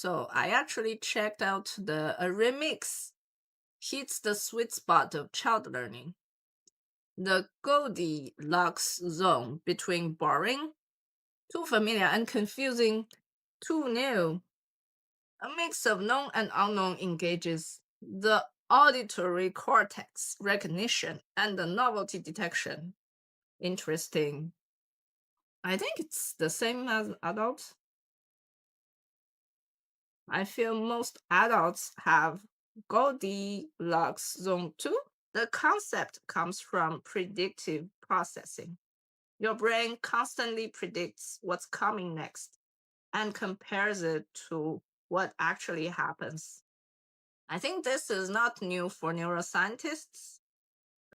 So I actually checked out a remix hits the sweet spot of child learning. The Goldilocks zone between boring, too familiar, and confusing, too new. A mix of known and unknown engages the auditory cortex recognition and the novelty detection. Interesting. I think it's the same as adults. I feel most adults have Goldilocks zone too. The concept comes from predictive processing. Your brain constantly predicts what's coming next and compares it to what actually happens. I think this is not new for neuroscientists.